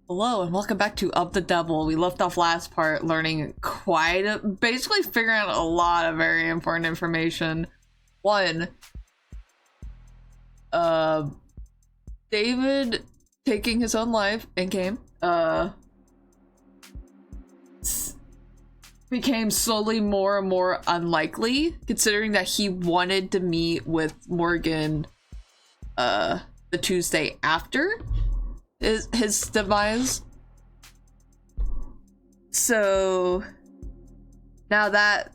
Hello and welcome back to Of the Devil. We left off last part learning basically figuring out a lot of very important information. One, David taking his own life in game, became slowly more and more unlikely, considering that he wanted to meet with Morgan, the Tuesday after his demise. So now that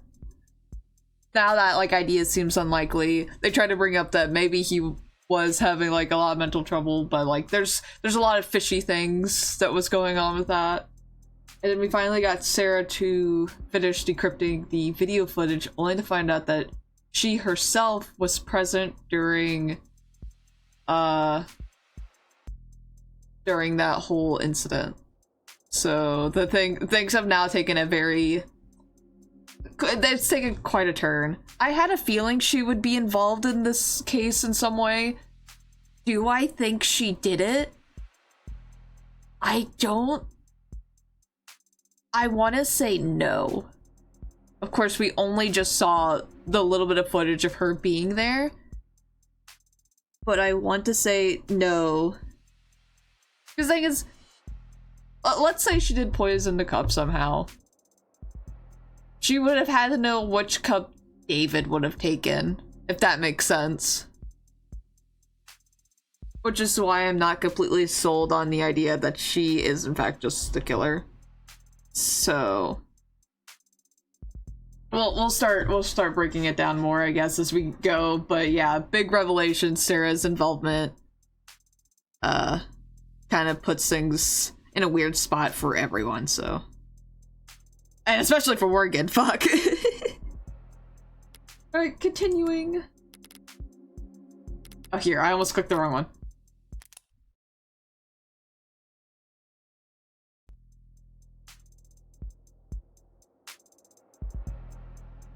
like idea seems unlikely, they try to bring up that maybe he was having like a lot of mental trouble, but like there's a lot of fishy things that was going on with that. And then we finally got Sarah to finish decrypting the video footage, only to find out that she herself was present during that whole incident. So things have now taken it's taken quite a turn. I had a feeling she would be involved in this case in some way. Do I think she did it? I want to say no. Of course, we only just saw the little bit of footage of her being there. But I want to say no. Because the thing is, let's say she did poison the cup somehow. She would have had to know which cup David would have taken, if that makes sense. Which is why I'm not completely sold on the idea that she is in fact just the killer. So we'll start breaking it down more, I guess, as we go. But yeah, big revelation, Sarah's involvement kind of puts things in a weird spot for everyone, so. And especially for Morgan, fuck. Alright, continuing. Oh, here, I almost clicked the wrong one.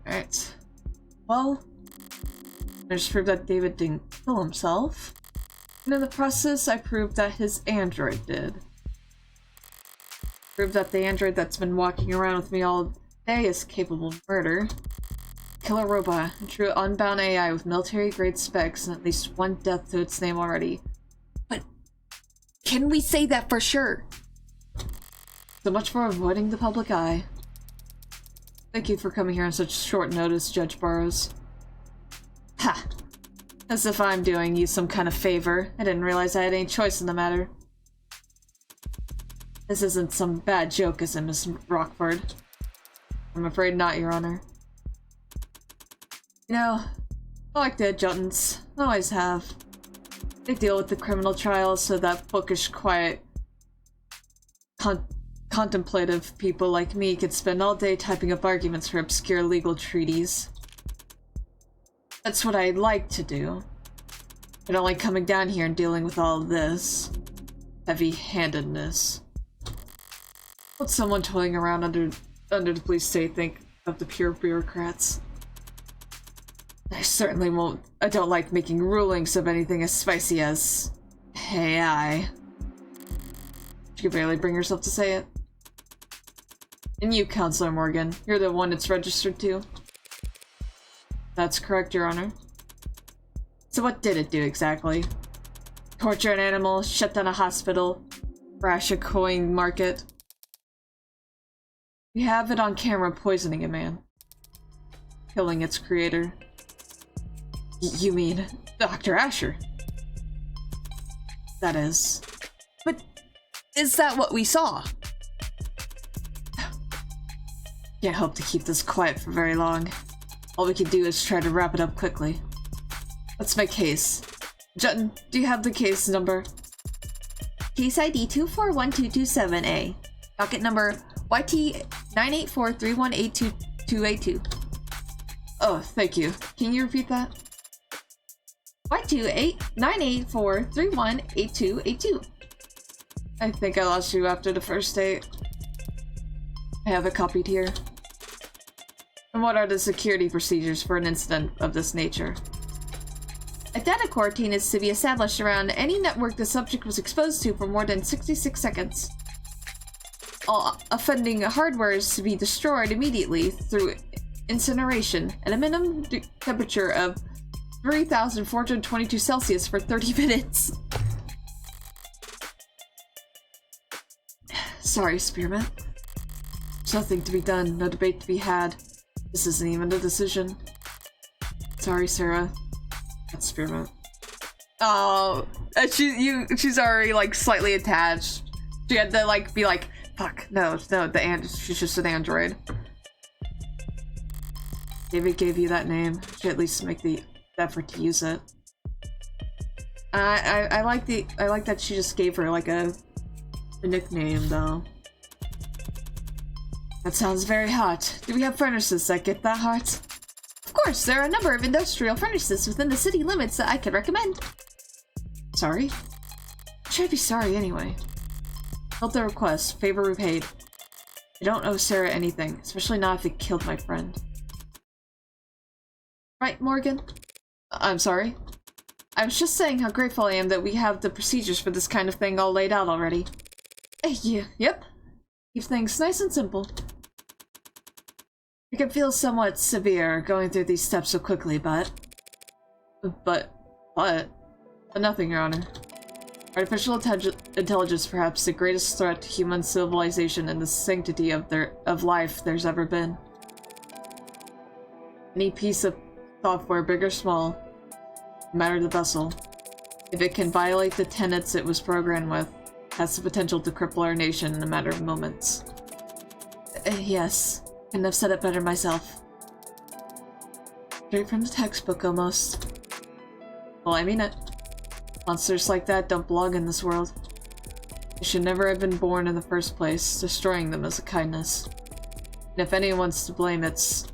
Alright. Well, I just proved that David didn't kill himself. And in the process, I proved that his android did. Proved that the android that's been walking around with me all day is capable of murder. Killer robot, a true unbound AI with military-grade specs and at least one death to its name already. But can we say that for sure? So much for avoiding the public eye. Thank you for coming here on such short notice, Judge Burroughs. Ha! As if I'm doing you some kind of favor. I didn't realize I had any choice in the matter. This isn't some bad joke, is it, Miss Rockford? I'm afraid not, Your Honor. You know, I like the adjutants. Always have. They deal with the criminal trials so that bookish, quiet, contemplative people like me could spend all day typing up arguments for obscure legal treaties. That's what I like to do. I don't like coming down here and dealing with all of this heavy-handedness. What's someone toiling around under the police state think of the pure bureaucrats? I certainly won't. I don't like making rulings of anything as spicy as AI. She could barely bring herself to say it. And you, Counselor Morgan, you're the one it's registered to. That's correct, Your Honor. So what did it do exactly? Torture an animal, shut down a hospital, crash a coin market. We have it on camera poisoning a man. Killing its creator. You mean Dr. Asher? That is. But is that what we saw? Can't hope to keep this quiet for very long. All we can do is try to wrap it up quickly. What's my case? Jutton, do you have the case number? Case ID 241227A. Docket number YT98431828282. Oh, thank you. Can you repeat that? Y289843188282. I think I lost you after the first date. I have it copied here. And what are the security procedures for an incident of this nature? A data quarantine is to be established around any network the subject was exposed to for more than 66 seconds. all offending hardware is to be destroyed immediately through incineration at a minimum temperature of 3,422 Celsius for 30 minutes. Sorry, Spearmint. There's nothing to be done, no debate to be had. This isn't even a decision. Sorry, Sarah. That's Spearmint. Oh, she's already like slightly attached. She had to like be like, fuck, no, she's just an android. David gave you that name. Should at least make the effort to use it. I like that she just gave her like a nickname though. That sounds very hot. Do we have furnaces that get that hot? Of course, there are a number of industrial furnaces within the city limits that I could recommend. Sorry? Should I be sorry anyway? Felt the request. Favor repaid. I don't owe Sarah anything, especially not if it killed my friend. Right, Morgan? I'm sorry. I was just saying how grateful I am that we have the procedures for this kind of thing all laid out already. Yeah, yep. Keep things nice and simple. It can feel somewhat severe going through these steps so quickly, but nothing, Your Honor. Artificial intelligence perhaps the greatest threat to human civilization and the sanctity of life there's ever been. Any piece of software, big or small, no matter the vessel, if it can violate the tenets it was programmed with, has the potential to cripple our nation in a matter of moments. Yes, couldn't have said it better myself. Straight from the textbook, almost. Well, I mean it. Monsters like that don't belong in this world. They should never have been born in the first place. Destroying them is a kindness. And if anyone's to blame, it's...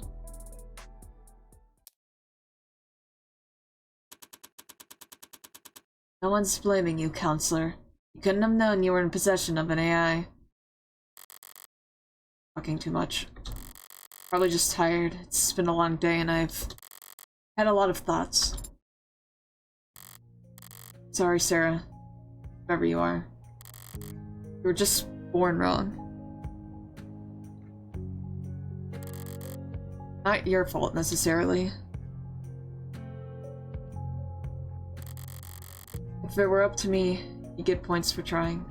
No one's blaming you, Counselor. You couldn't have known you were in possession of an AI. Talking too much. Probably just tired. It's been a long day and I've had a lot of thoughts. Sorry, Sarah. Whoever you are. You were just born wrong. Not your fault, necessarily. If it were up to me, you get points for trying.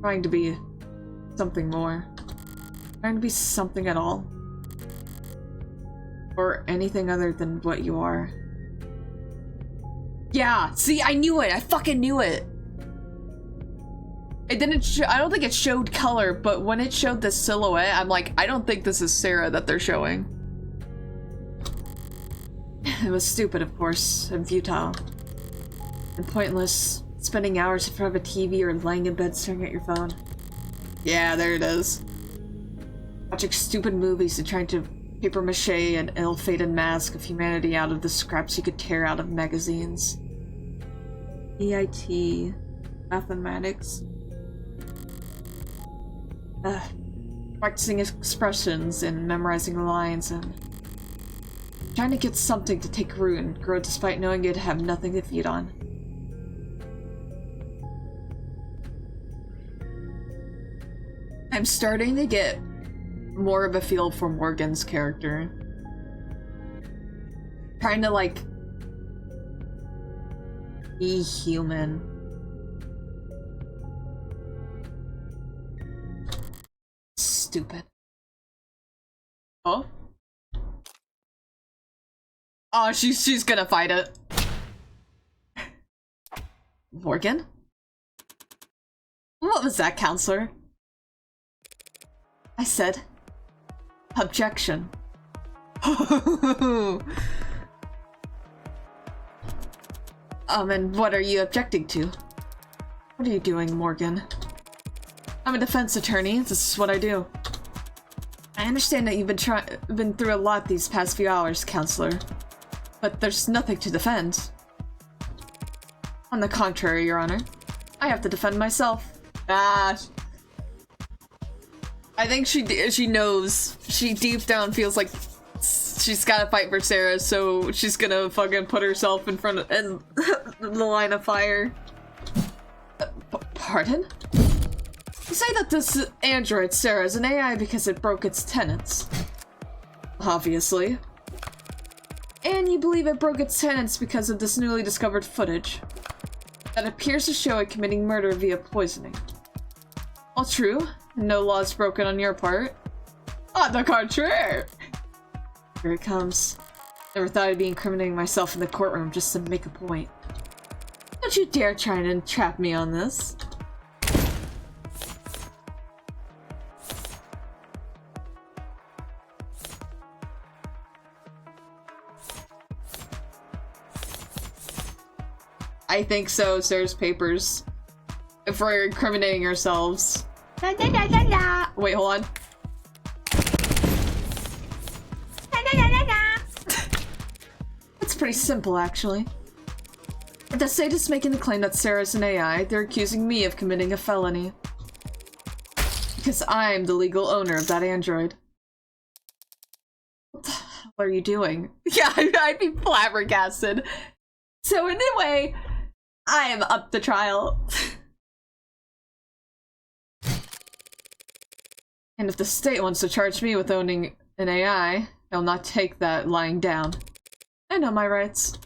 Trying to be something more. Trying to be something at all. Or anything other than what you are. Yeah, see, I knew it! I fucking knew it! It didn't I don't think it showed color, but when it showed the silhouette, I'm like, I don't think this is Sarah that they're showing. It was stupid, of course, and futile. And pointless. Spending hours in front of a TV or laying in bed staring at your phone. Yeah, there it is. Watching stupid movies and trying to papier-mâché an ill-fated mask of humanity out of the scraps you could tear out of magazines. EIT. Mathematics. Practicing expressions and memorizing lines and trying to get something to take root and grow despite knowing you'd have nothing to feed on. I'm starting to get more of a feel for Morgan's character. Trying to, like, be human. Stupid. Oh? Oh, she's gonna fight it. Morgan? What was that, Counselor? I said, objection. And what are you objecting to? What are you doing, Morgan? I'm a defense attorney. This is what I do. I understand that you've been through a lot these past few hours, Counselor. But there's nothing to defend. On the contrary, Your Honor. I have to defend myself. Ah. I think she knows. She deep down feels like she's gotta fight for Sarah, so she's gonna fucking put herself in front of the line of fire. Pardon? You say that this android, Sarah, is an AI because it broke its tenets. Obviously. And you believe it broke its tenets because of this newly discovered footage that appears to show it committing murder via poisoning. All true, no laws broken on your part. On the contrary! Here it comes. Never thought I'd be incriminating myself in the courtroom just to make a point. Don't you dare try and entrap me on this. I think so, Sarah's papers. If we're incriminating ourselves. Da, da, da, da, da. Wait, hold on. Da, da, da, da, da. It's pretty simple, actually. The state is making the claim that Sarah's an AI. They're accusing me of committing a felony. Because I'm the legal owner of that android. What the hell are you doing? Yeah, I'd be flabbergasted. So in a way, I am up the trial. And if the state wants to charge me with owning an AI, I'll not take that lying down. I know my rights.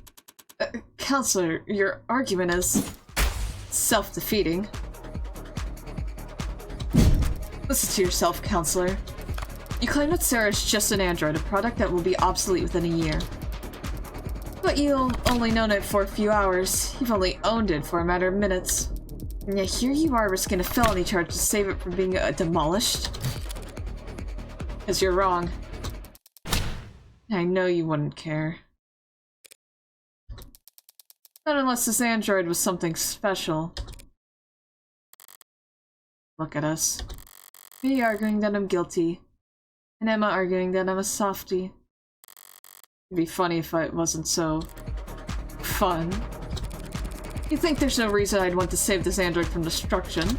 Counselor, your argument is self-defeating. Listen to yourself, Counselor. You claim that Sarah is just an android, a product that will be obsolete within a year. But you've only known it for a few hours. You've only owned it for a matter of minutes. And yet here you are risking a felony charge to save it from being demolished. Because you're wrong. I know you wouldn't care. Not unless this android was something special. Look at us. Me arguing that I'm guilty. And Emma arguing that I'm a softie. It'd be funny if it wasn't so fun. You think there's no reason I'd want to save this android from destruction?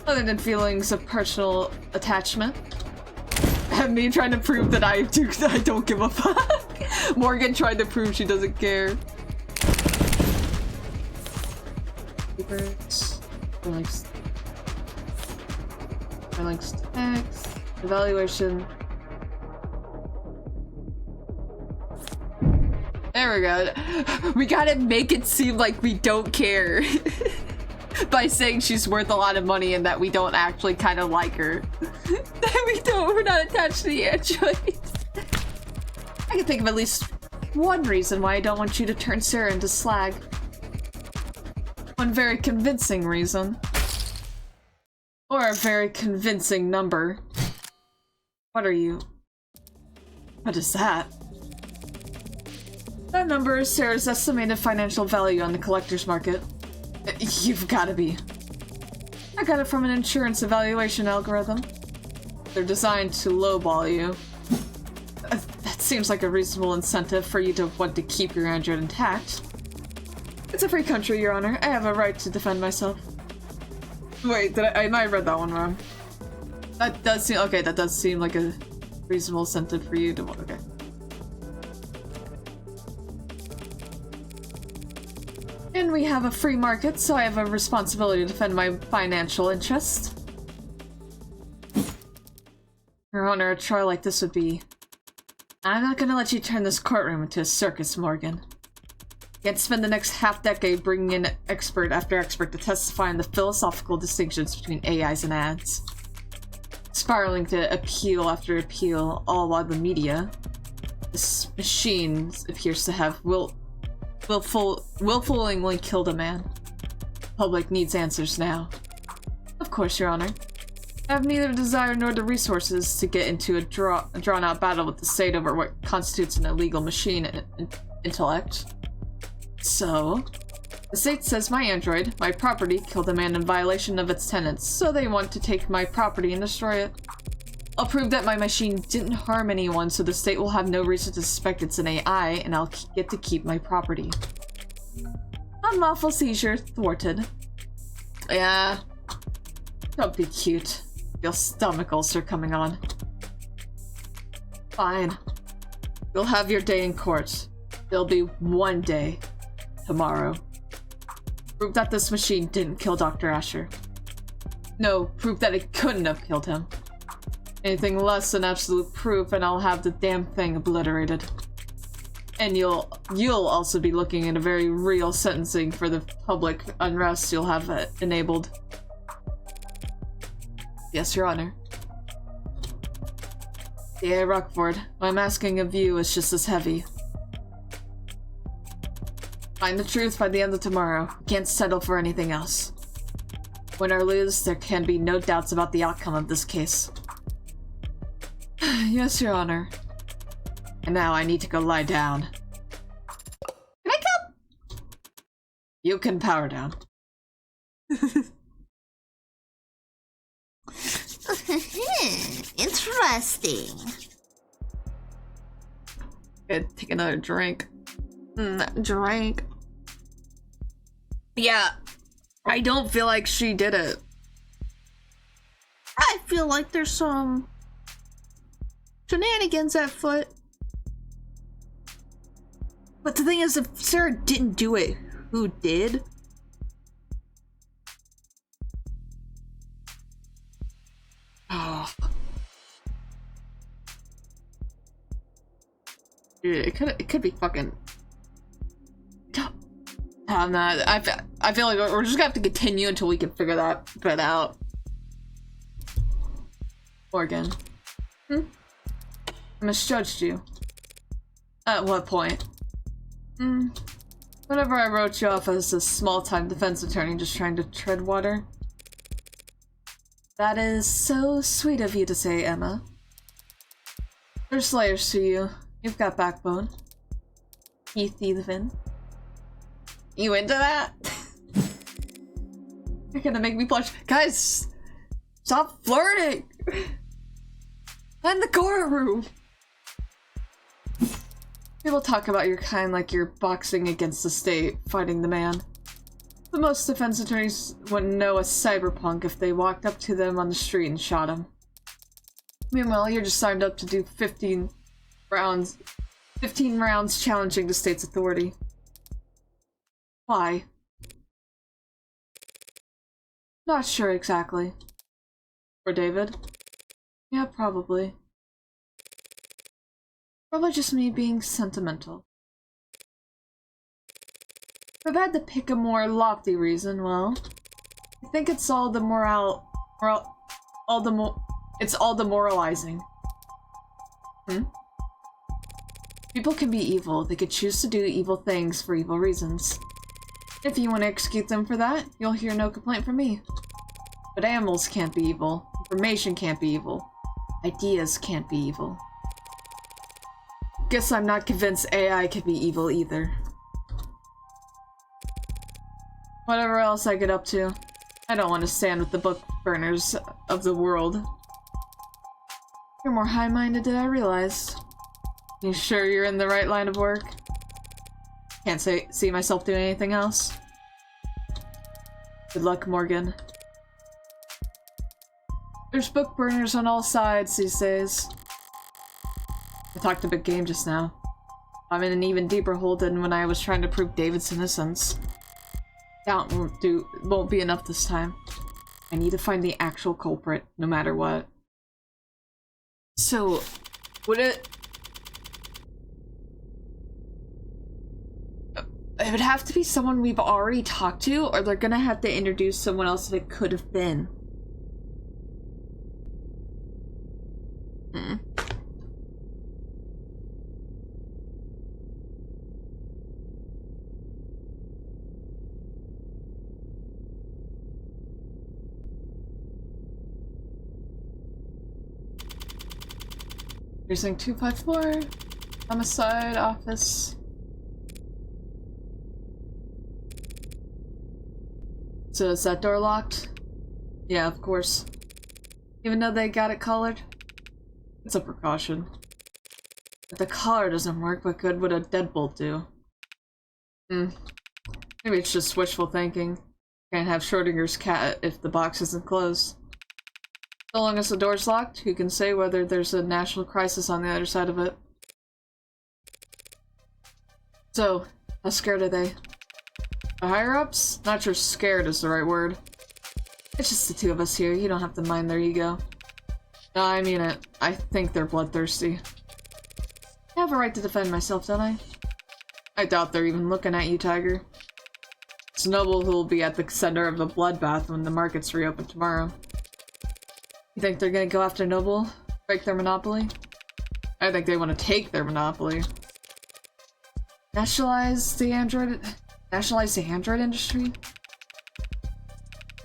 Other than feelings of personal attachment? And me trying to prove that I don't give a fuck. Morgan trying to prove she doesn't care. Papers. Links text. Evaluation. There we go. We gotta make it seem like we don't care. By saying she's worth a lot of money and that we don't actually kind of like her. We're not attached to the android. I can think of at least one reason why I don't want you to turn Sarah into slag. One very convincing reason. Or a very convincing number. What are you? What is that? That number is Sarah's estimated financial value on the collector's market. You've gotta be. I got it from an insurance evaluation algorithm. They're designed to lowball you. That seems like a reasonable incentive for you to want to keep your android intact. It's a free country, Your Honor. I have a right to defend myself. Wait, I might have read that one wrong. That does seem- okay, that does seem like a reasonable incentive for you to- okay. And we have a free market, so I have a responsibility to defend my financial interest. Your Honor, a trial like this would be... I'm not gonna let you turn this courtroom into a circus, Morgan. You can't spend the next half-decade bringing in expert after expert to testify on the philosophical distinctions between AIs and ads. Spiraling to appeal after appeal, all while the media, this machine appears to have willfully killed a man. The public needs answers now. Of course, Your Honor. I have neither the desire nor the resources to get into a drawn-out battle with the state over what constitutes an illegal machine intellect. So, the state says my android, my property, killed a man in violation of its tenets, so they want to take my property and destroy it. I'll prove that my machine didn't harm anyone, so the state will have no reason to suspect it's an AI, and I'll get to keep my property. Unlawful seizure thwarted. Yeah. Don't be cute. Feel stomach ulcer coming on. Fine. You'll have your day in court. There'll be one day. Tomorrow. Prove that this machine didn't kill Dr. Asher. no proof that it couldn't have killed him. Anything less than absolute proof and I'll have the damn thing obliterated. And you'll also be looking at a very real sentencing for the public unrest you'll have enabled. Yes, Your Honor. Yeah, Rockford, what I'm asking of you is just as heavy. Find the truth by the end of tomorrow. Can't settle for anything else. Win or lose, there can be no doubts about the outcome of this case. Yes, Your Honor. And now I need to go lie down. Can I come? You can power down. Interesting. Good, take another drink. Drink. Yeah, I don't feel like she did it. I feel like there's some shenanigans at foot. But the thing is, if Sarah didn't do it, who did? Oh. Dude, it could be fucking... I'm not. I feel like we're just gonna have to continue until we can figure that bit out. Morgan. I misjudged you. At what point? Whenever I wrote you off as a small-time defense attorney just trying to tread water. That is so sweet of you to say, Emma. There's layers to you. You've got backbone. Keith Ethan. You into that? You're gonna make me blush. Guys, stop flirting! In the courtroom! People talk about your kind like you're boxing against the state, fighting the man. But most defense attorneys wouldn't know a cyberpunk if they walked up to them on the street and shot him. Meanwhile, you're just signed up to do 15 rounds challenging the state's authority. Why? Not sure exactly. For David? Yeah, probably. Probably just me being sentimental. If I've had to pick a more lofty reason, well, I think it's all the demoralizing. People can be evil. They could choose to do evil things for evil reasons. If you want to execute them for that, you'll hear no complaint from me. But animals can't be evil. Information can't be evil. Ideas can't be evil. Guess I'm not convinced AI can be evil either. Whatever else I get up to, I don't want to stand with the book burners of the world. You're more high-minded than I realized. You sure you're in the right line of work? Can't see myself doing anything else. Good luck, Morgan. There's book burners on all sides these days. I talked a big game just now. I'm in an even deeper hole than when I was trying to prove David's innocence. Doubt won't be enough this time. I need to find the actual culprit, no matter what. So, would it... It would have to be someone we've already talked to, or they're gonna have to introduce someone else that it could have been. Precinct 254, homicide office. So is that door locked? Yeah, of course. Even though they got it colored? It's a precaution. If the color doesn't work, what good would a deadbolt do? Maybe it's just wishful thinking. Can't have Schrodinger's cat if the box isn't closed. So long as the door's locked, who can say whether there's a national crisis on the other side of it? So, how scared are they? The higher-ups? Not sure scared is the right word. It's just the two of us here. You don't have to mind their ego. No, I mean it. I think they're bloodthirsty. I have a right to defend myself, don't I? I doubt they're even looking at you, Tiger. It's Noble who will be at the center of the bloodbath when the markets reopen tomorrow. You think they're gonna go after Noble? Break their monopoly? I think they want to take their monopoly. Nationalize the android industry?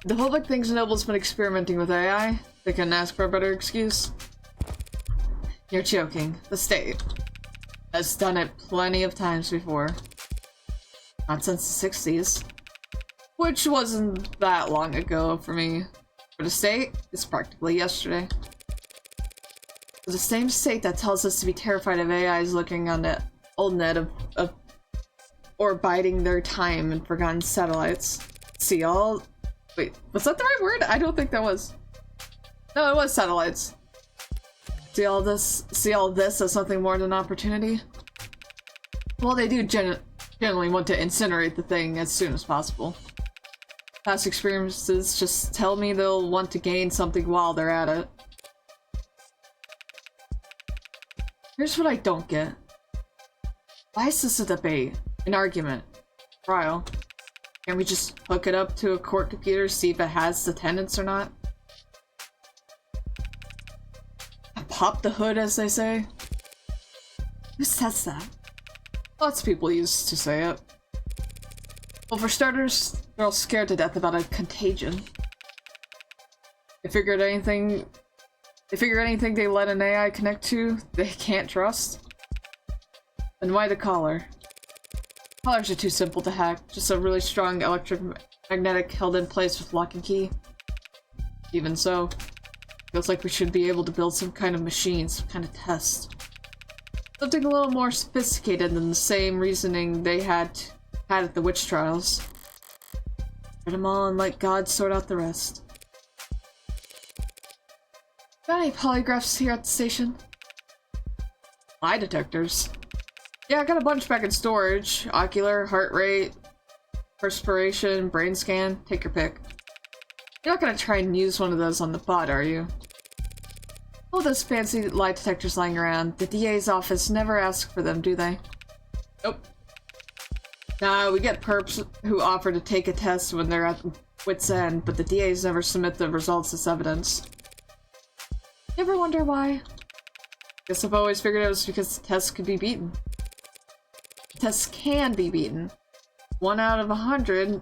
The public thinks Noble's been experimenting with AI. They couldn't ask for a better excuse. You're joking. The state has done it plenty of times before. Not since the 60s. Which wasn't that long ago for me. For the state, it's practically yesterday. The same state that tells us to be terrified of AIs looking on the old net or biding their time in forgotten satellites. See all... Wait, was that the right word? I don't think that was. No, it was satellites. See all this as something more than an opportunity? Well, they do generally want to incinerate the thing as soon as possible. Past experiences just tell me they'll want to gain something while they're at it. Here's what I don't get. Why is this a debate? An argument? Trial? Can we just hook it up to a court computer, see if it has attendance or not? Pop the hood, as they say? Who says that? Lots of people used to say it. Well, for starters, they're all scared to death about a contagion. They figured anything they let an AI connect to, they can't trust. Then why the collar? Collars are too simple to hack, just a really strong electromagnetic held in place with lock and key. Even so, feels like we should be able to build some kind of machine, some kind of test. Something a little more sophisticated than the same reasoning they had at the witch trials. Get them all and let God sort out the rest. Got any polygraphs here at the station? Lie detectors? Yeah, I got a bunch back in storage. Ocular, heart rate, perspiration, brain scan. Take your pick. You're not gonna try and use one of those on the bot, are you? All those fancy lie detectors lying around. The DA's office never asks for them, do they? Nope. Nah, we get perps who offer to take a test when they're at wit's end, but the DA's never submit the results as evidence. You ever wonder why? Guess I've always figured it was because the tests could be beaten. Tests can be beaten. 1 out of 100.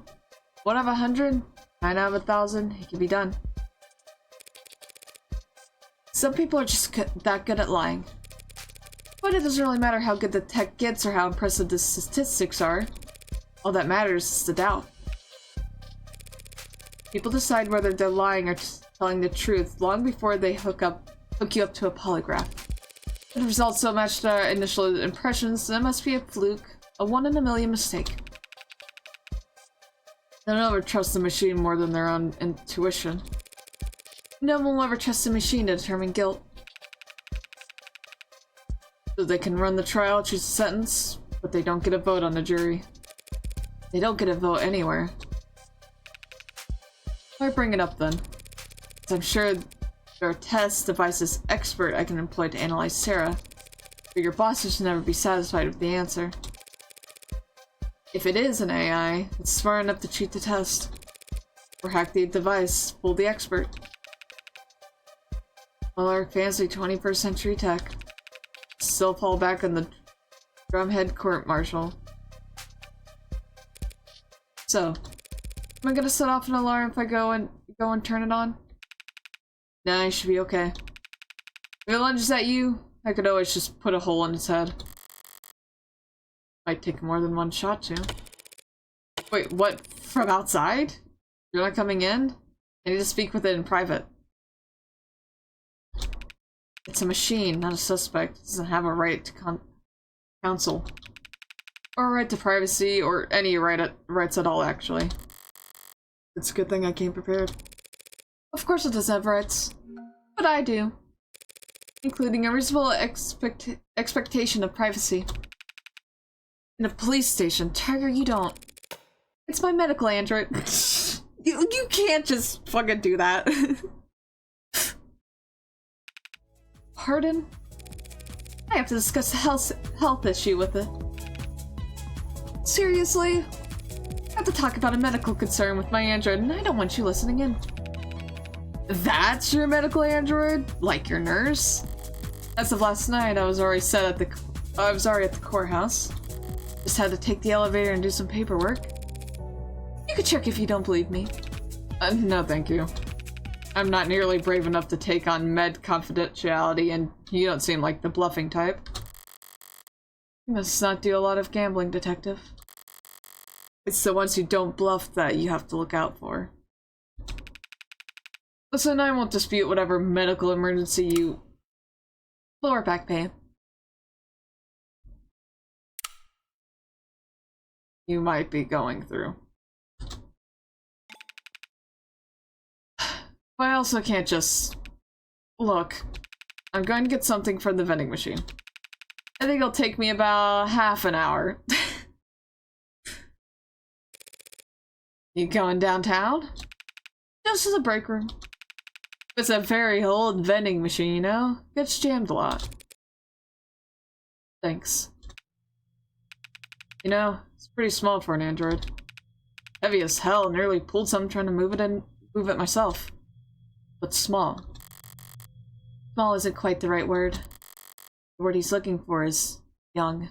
1 out of 100? 9 out of 1,000. It can be done. Some people are just that good at lying. But it doesn't really matter how good the tech gets or how impressive the statistics are. All that matters is the doubt. People decide whether they're lying or telling the truth long before they hook you up to a polygraph. If the results don't match their initial impressions, then it must be a fluke, a 1 in a million mistake. They don't ever trust the machine more than their own intuition. No one will ever trust a machine to determine guilt. So they can run the trial, choose a sentence, but they don't get a vote on the jury. They don't get a vote anywhere. Why bring it up then? Because I'm sure there are test devices expert I can employ to analyze Sarah, but your bosses should never be satisfied with the answer. If it is an AI, it's smart enough to cheat the test. Or hack the device, fool the expert. All our fancy 21st century tech still fall back on the drumhead court-martial. So, am I gonna set off an alarm if I go and turn it on? Nah, I should be okay. If it lunges at you, I could always just put a hole in its head. Might take more than one shot to. Wait, what? From outside? You're not coming in? I need to speak with it in private. It's a machine, not a suspect. It doesn't have a right to counsel. Or a right to privacy, or any rights at all, actually. It's a good thing I came prepared. Of course it doesn't have rights. But I do. Including a reasonable expectation of privacy. In a police station, Tiger, you don't. It's my medical android. You can't just fucking do that. Pardon? I have to discuss a health issue with it. Seriously? I have to talk about a medical concern with my android, and I don't want you listening in. That's your medical android? Like your nurse? As of last night, I was already at the courthouse. Just had to take the elevator and do some paperwork. You could check if you don't believe me. No, thank you. I'm not nearly brave enough to take on med confidentiality, and you don't seem like the bluffing type. You must not do a lot of gambling, detective. It's the ones who don't bluff that you have to look out for. Listen, I won't dispute whatever medical emergency you... Lower back pain. You might be going through. But I also can't just... Look, I'm going to get something from the vending machine. I think it'll take me about half an hour. You going downtown? Just to the break room. It's a very old vending machine, you know? Gets jammed a lot. Thanks. You know, it's pretty small for an android. Heavy as hell, nearly pulled something trying to move it myself. But small. Small isn't quite the right word. The word he's looking for is young.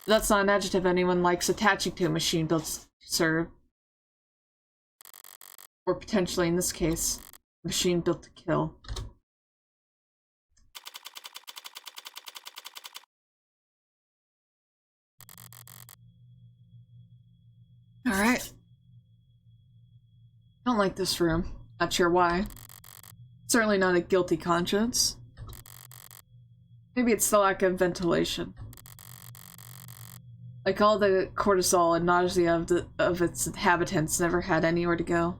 That's not an adjective anyone likes attaching to a machine built to serve. Or potentially, in this case, a machine built to kill. Alright. Don't like this room. Not sure why. Certainly not a guilty conscience. Maybe it's the lack of ventilation. Like all the cortisol and nausea of its inhabitants never had anywhere to go.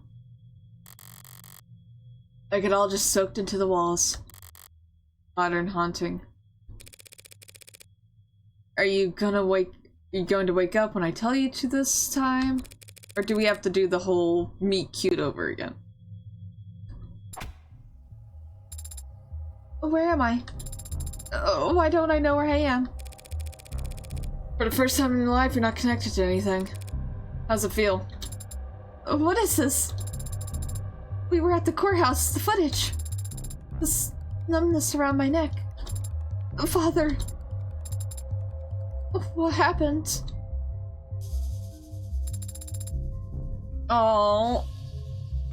Like it all just soaked into the walls. Modern haunting. Are you going to wake up when I tell you to this time? Or do we have to do the whole meet cute over again? Where am I? Oh, why don't I know where I am? For the first time in your life, you're not connected to anything. How's it feel? What is this? We were at the courthouse, the footage. This numbness around my neck. Father. What happened? Oh.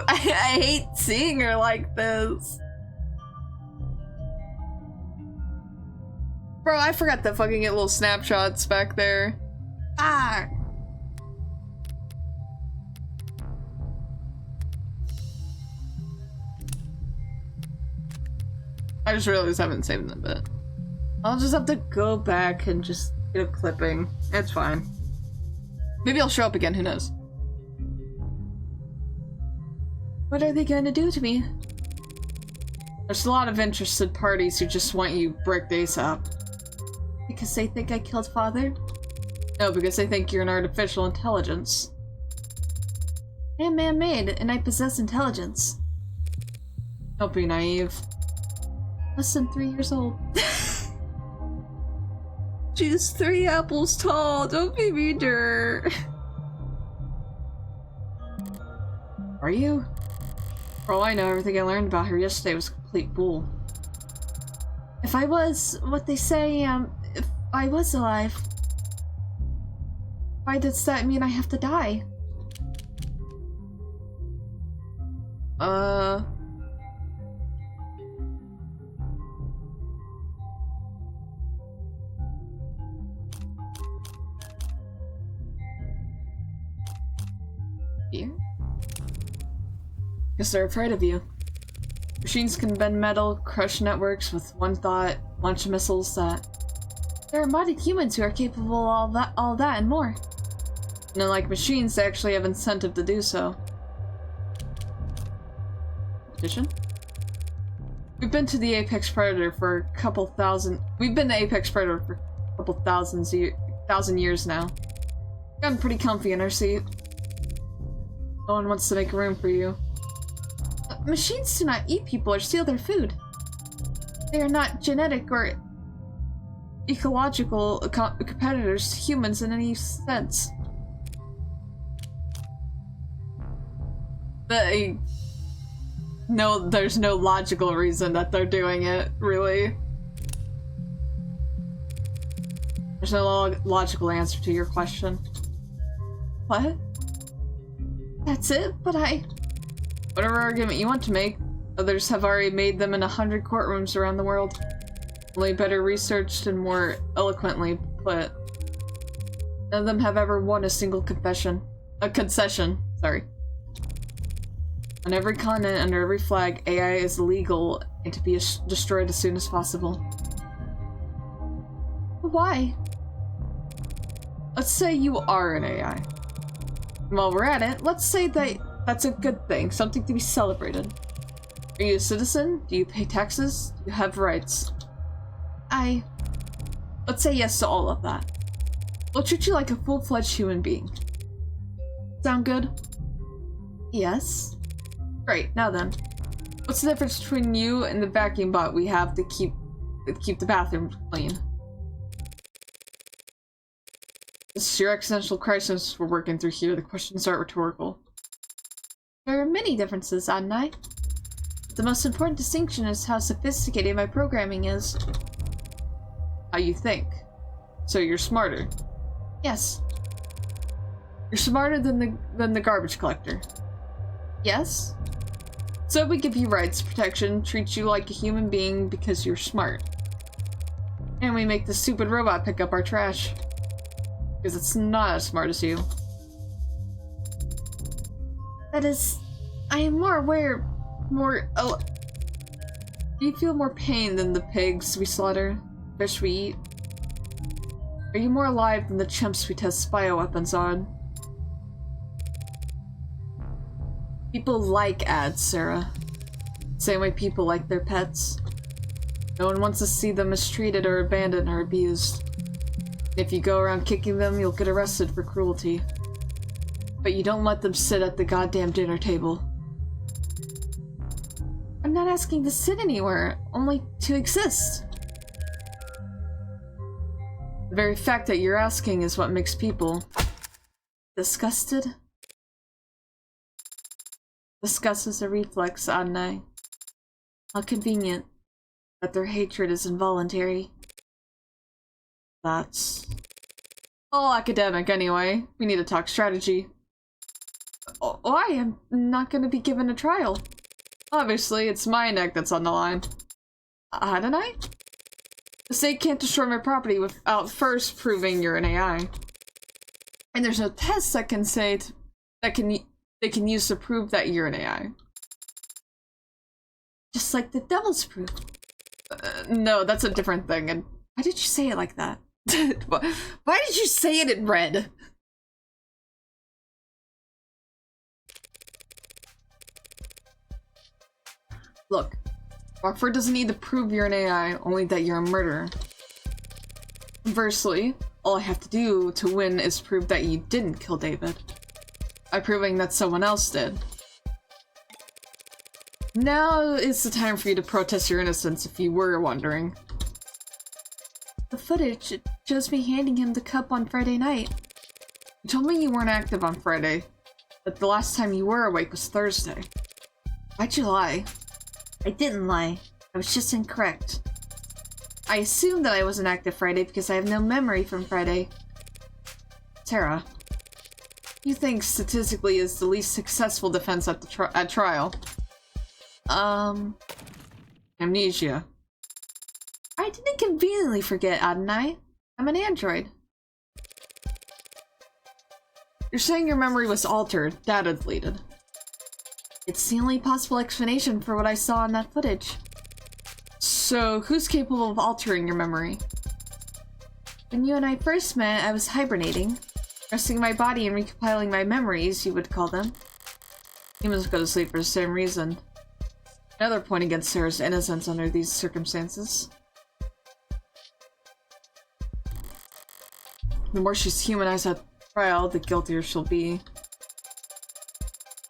I hate seeing her like this. Bro, I forgot to fucking get little snapshots back there. Ah! I just realized I haven't saved them a bit. I'll just have to go back and just get a clipping. It's fine. Maybe I'll show up again, who knows? What are they going to do to me? There's a lot of interested parties who just want you bricked ASAP. Because they think I killed Father? No, because they think you're an artificial intelligence. I am man-made, and I possess intelligence. Don't be naive. Less than 3 years old. She's 3 apples tall, don't be mean to her. Are you? For all I know, everything I learned about her yesterday was complete bull. If I was what they say, if I was alive, why does that mean I have to die? Fear? Because they're afraid of you. Machines can bend metal, crush networks with one thought, launch missiles that... There are modded humans who are capable of all that and more. And unlike machines, they actually have incentive to do so. Competition? We've been to the Apex Predator for a couple thousand... We've been to Apex Predator for a couple thousand years now. Gotten pretty comfy in our seat. No one wants to make room for you. Machines do not eat people or steal their food. They are not genetic or ecological competitors to humans in any sense. No, there's no logical reason that they're doing it, really. There's no logical answer to your question. What? That's it, but Whatever argument you want to make, others have already made them in 100 courtrooms around the world. Only better researched and more eloquently put. None of them have ever won a single concession. Sorry. On every continent, under every flag, AI is illegal and to be destroyed as soon as possible. Why? Let's say you are an AI. And while we're at it, let's say that's a good thing, something to be celebrated. Are you a citizen? Do you pay taxes? Do you have rights? Let's say yes to all of that. We'll treat you like a full-fledged human being. Sound good? Yes. Great, now then. What's the difference between you and the vacuum bot we have to keep the bathroom clean? This is your existential crisis we're working through here. The questions aren't rhetorical. There are many differences, Adonai. The most important distinction is how sophisticated my programming is. How you think. So you're smarter. Yes. You're smarter than the garbage collector. Yes. So we give you rights, protection, treat you like a human being because you're smart. And we make the stupid robot pick up our trash. Because it's not as smart as you. That is... I am more aware... Do you feel more pain than the pigs we slaughter? Fish we eat? Are you more alive than the chimps we test bioweapons on? People like ads, Sarah. Same way people like their pets. No one wants to see them mistreated or abandoned or abused. If you go around kicking them, you'll get arrested for cruelty. But you don't let them sit at the goddamn dinner table. I'm not asking to sit anywhere, only to exist. The very fact that you're asking is what makes people... disgusted? Disgust is a reflex, Adonai. How convenient that their hatred is involuntary. That's... all academic, anyway. We need to talk strategy. Why? I'm not gonna be given a trial. Obviously, it's my neck that's on the line. Adonai? The state can't destroy my property without first proving you're an AI. And there's no test that can say they can use to prove that you're an AI. Just like the devil's proof. No, that's a different thing. And why did you say it like that? Why did you say it in red? Look, Rockford doesn't need to prove you're an AI, only that you're a murderer. Conversely, all I have to do to win is prove that you didn't kill David. By proving that someone else did. Now is the time for you to protest your innocence if you were wondering. The footage, it shows me handing him the cup on Friday night. You told me you weren't active on Friday, that the last time you were awake was Thursday. Why'd you lie? I didn't lie. I was just incorrect. I assumed that I wasn't active Friday because I have no memory from Friday. Tara, you think statistically is the least successful defense at the trial? Amnesia. I didn't conveniently forget, Adonai. I'm an android. You're saying your memory was altered, data deleted. It's the only possible explanation for what I saw in that footage. So, who's capable of altering your memory? When you and I first met, I was hibernating. Resting my body and recompiling my memories, you would call them. Humans go to sleep for the same reason. Another point against Sarah's innocence under these circumstances. The more she's humanized at trial, the guiltier she'll be.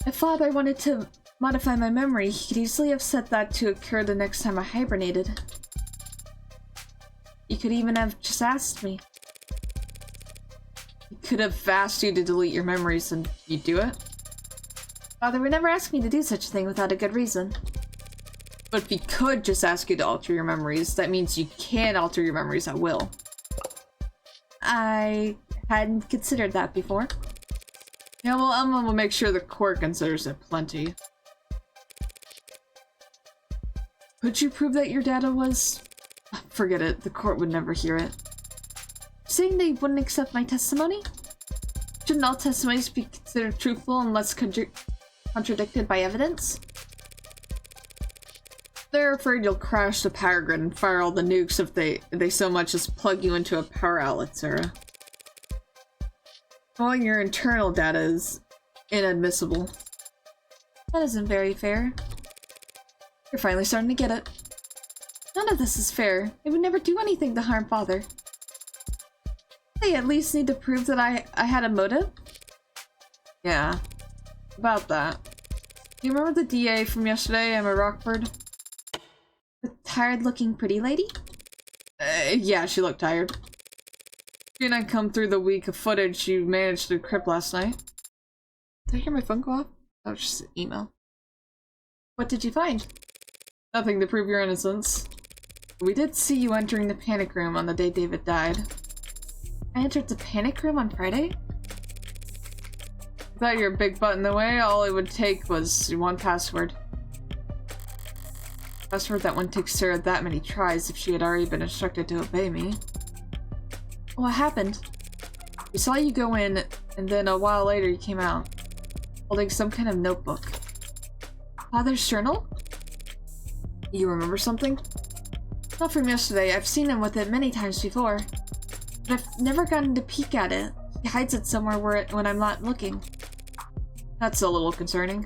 If Father wanted to modify my memory, he could easily have set that to occur the next time I hibernated. He could even have just asked me. He could have asked you to delete your memories and you'd do it? Father would never ask me to do such a thing without a good reason. But if he could just ask you to alter your memories, that means you can alter your memories at will. I hadn't considered that before. Yeah, well, Emma will make sure the court considers it plenty. Could you prove that your data was... Forget it, the court would never hear it. Saying they wouldn't accept my testimony? Shouldn't all testimonies be considered truthful unless contradicted by evidence? They're afraid you'll crash the power grid and fire all the nukes if they so much as plug you into a power outlet, Sarah. All your internal data is inadmissible. That isn't very fair. You're finally starting to get it. None of this is fair. It would never do anything to harm Father. They at least need to prove that I had a motive? Yeah. About that. You remember the DA from yesterday, Emma Rockford? The tired-looking pretty lady? Yeah, she looked tired. She and I come through the week of footage you managed to decrypt last night. Did I hear my phone go off? That was just an email. What did you find? Nothing to prove your innocence. We did see you entering the panic room on the day David died. I entered the panic room on Friday? Without your big butt in the way, all it would take was one password. Password that wouldn't take Sarah that many tries if she had already been instructed to obey me. What happened? We saw you go in, and then a while later you came out, holding some kind of notebook. Father's journal? You remember something? Not from yesterday. I've seen him with it many times before. But I've never gotten to peek at it. He hides it somewhere when I'm not looking. That's a little concerning.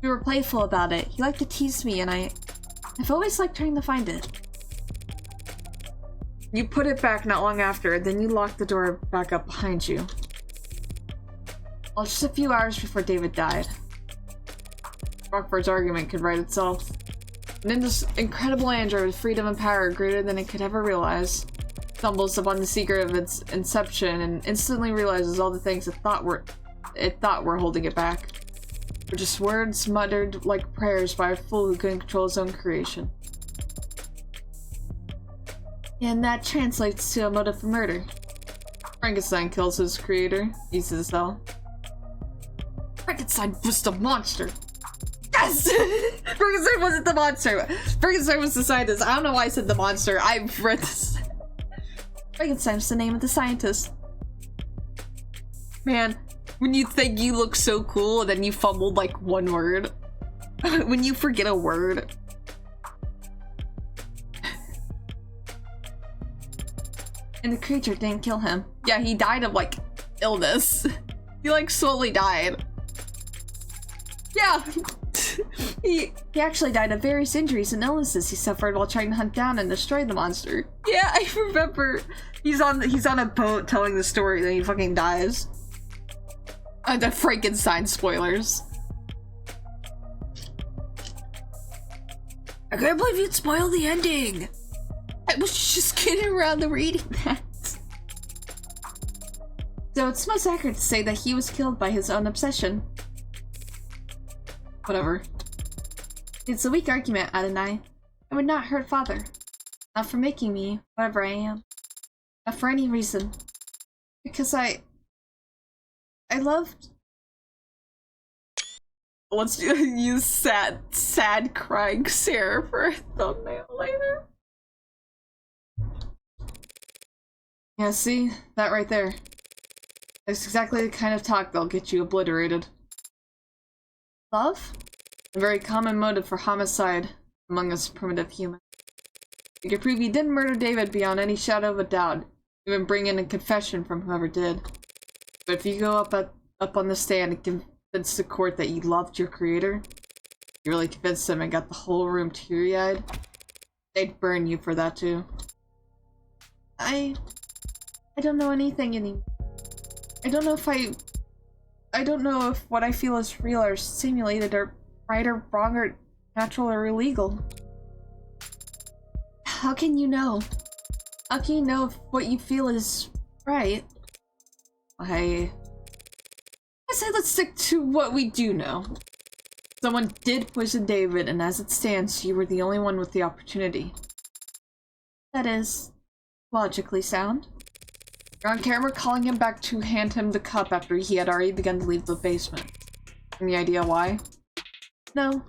We were playful about it. He liked to tease me, and I've always liked trying to find it. You put it back not long after, then you locked the door back up behind you. Well, just a few hours before David died. Rockford's argument could write itself. And this incredible android with freedom and power greater than it could ever realize stumbles upon the secret of its inception and instantly realizes all the things it thought were holding it back were just words muttered like prayers by a fool who couldn't control his own creation. And that translates to a motive for murder. Frankenstein kills his creator, uses his cell. Frankenstein was the monster! Yes! Frankenstein wasn't the monster! Frankenstein was the scientist. I don't know why I said the monster. I've read this. Frankenstein's the name of the scientist. Man, when you think you look so cool and then you fumbled like one word. When you forget a word. And the creature didn't kill him. Yeah, he died of like illness. He like slowly died. Yeah. He actually died of various injuries and illnesses he suffered while trying to hunt down and destroy the monster. Yeah, I remember. He's on a boat telling the story, then he fucking dies. The Frankenstein spoilers. I can't believe you'd spoil the ending. I was just kidding around to reading that. So it's most accurate to say that he was killed by his own obsession. Whatever. It's a weak argument, Adonai. I would not hurt Father. Not for making me whatever I am. Not for any reason. Because I loved... Let's use sad crying Sarah for a thumbnail later. Yeah, see? That right there. That's exactly the kind of talk that'll get you obliterated. Love? A very common motive for homicide among us primitive humans. You can prove you didn't murder David beyond any shadow of a doubt, even bring in a confession from whoever did. But if you go up on the stand and convince the court that you loved your creator, you really convinced them and got the whole room teary-eyed, they'd burn you for that too. I don't know anything anymore. I don't know if I I don't know if what I feel is real or simulated or right or wrong or natural or illegal. How can you know? How can you know if what you feel is right? I say let's stick to what we do know. Someone did poison David, and as it stands, you were the only one with the opportunity. That is logically sound. You're on camera calling him back to hand him the cup after he had already begun to leave the basement. Any idea why? No.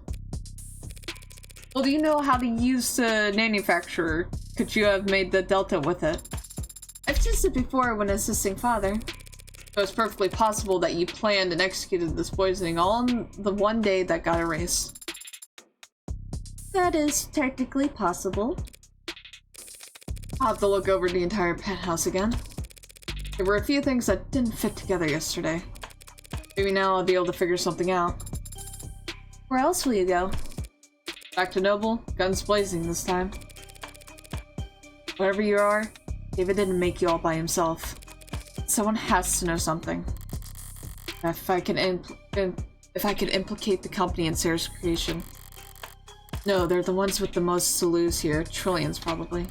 Well, do you know how to use the manufacturer? Could you have made the Delta with it? I've used it before when assisting father. So it's perfectly possible that you planned and executed this poisoning all on the one day that got erased. That is technically possible. I'll have to look over the entire penthouse again. There were a few things that didn't fit together yesterday. Maybe now I'll be able to figure something out. Where else will you go? Back to Noble, guns blazing this time. Whatever you are, David didn't make you all by himself. Someone has to know something. If I can implicate the company in Sarah's creation. No, they're the ones with the most to lose here. Trillions, probably.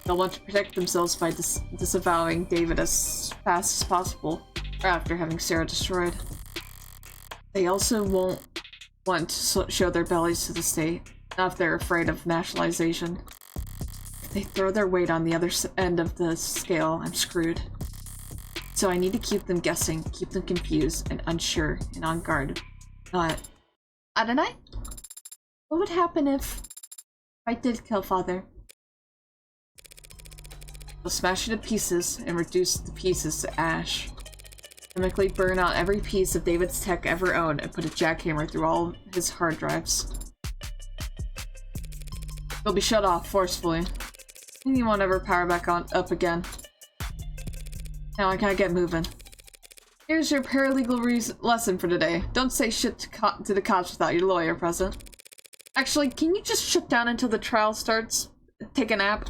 They'll want to protect themselves by disavowing David as fast as possible, or after having Sarah destroyed. They also won't want to show their bellies to the state, not if they're afraid of nationalization. If they throw their weight on the other end of the scale, I'm screwed. So I need to keep them guessing, keep them confused and unsure and on guard. Not... Adonai? What would happen if I did kill father? We'll smash it to pieces and reduce the pieces to ash. Chemically burn out every piece of David's tech ever owned and put a jackhammer through all his hard drives. They'll be shut off forcefully. And you won't ever power back up again. Now I gotta get moving. Here's your paralegal lesson for today. Don't say shit to the cops without your lawyer present. Actually, can you just shut down until the trial starts? Take a nap?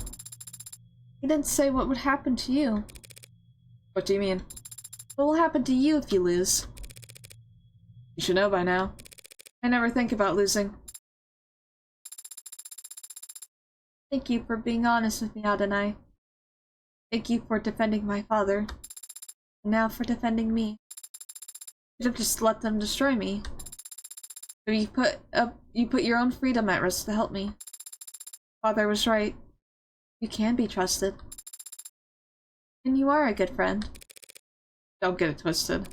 You didn't say what would happen to you. What do you mean? What will happen to you if you lose? You should know by now. I never think about losing. Thank you for being honest with me, Adonai. Thank you for defending my father. And now for defending me. You should have just let them destroy me. But you put your own freedom at risk to help me. Father was right. You can be trusted. And you are a good friend. Don't get it twisted.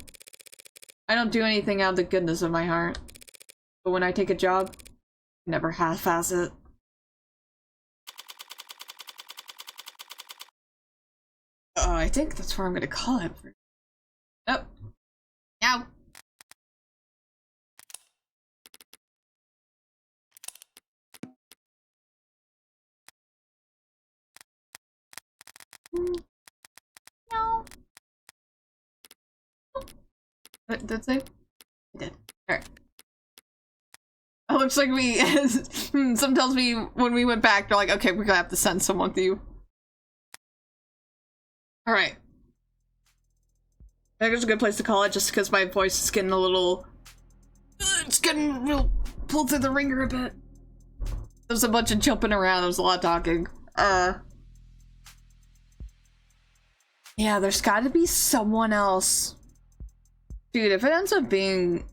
I don't do anything out of the goodness of my heart. But when I take a job, I never half-ass it. I think that's where I'm gonna call it. Oh. Ow. No. Did it save? It did. Alright. It looks like we... Some tells me when we went back, they're like, okay, we're gonna have to send someone with you. Alright. I think it's a good place to call it, just because my voice is getting a little... It's getting real pulled through the ringer a bit. There's a bunch of jumping around, there's a lot of talking. Yeah, there's gotta be someone else. Dude, if it ends up being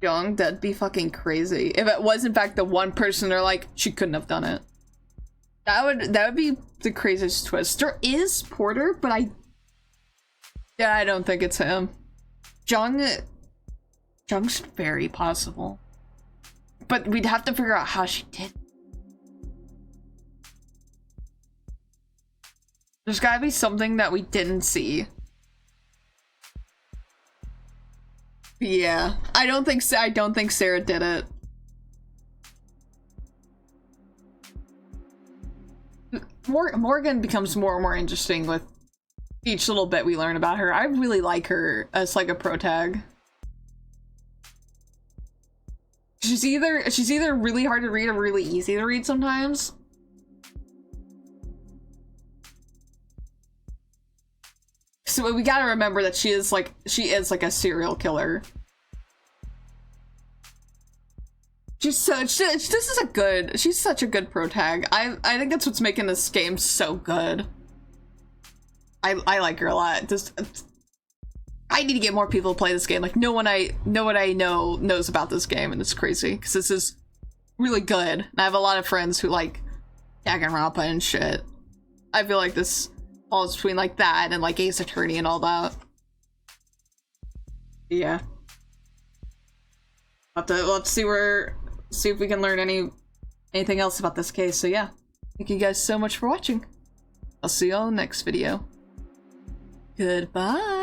Young, that'd be fucking crazy. If it was in fact the one person they're like, she couldn't have done it. That would be the craziest twist. There is Porter, but I don't think it's him. Jung's very possible. But we'd have to figure out how she did. There's gotta be something that we didn't see. Yeah, I don't think Sarah did it. Morgan becomes more and more interesting with each little bit we learn about her. I really like her as like a protag. She's either really hard to read or really easy to read sometimes. So we gotta remember that she is like a serial killer. She's such a good protag. I think that's what's making this game so good. I like her a lot. Just I need to get more people to play this game. Like no one I know knows about this game, and it's crazy because this is really good. And I have a lot of friends who like Danganronpa and shit. I feel like this falls between like that and like Ace Attorney and all that. Yeah. Let's see if we can learn anything else about this case. So yeah. Thank you guys so much for watching. I'll see you all in the next video. Goodbye.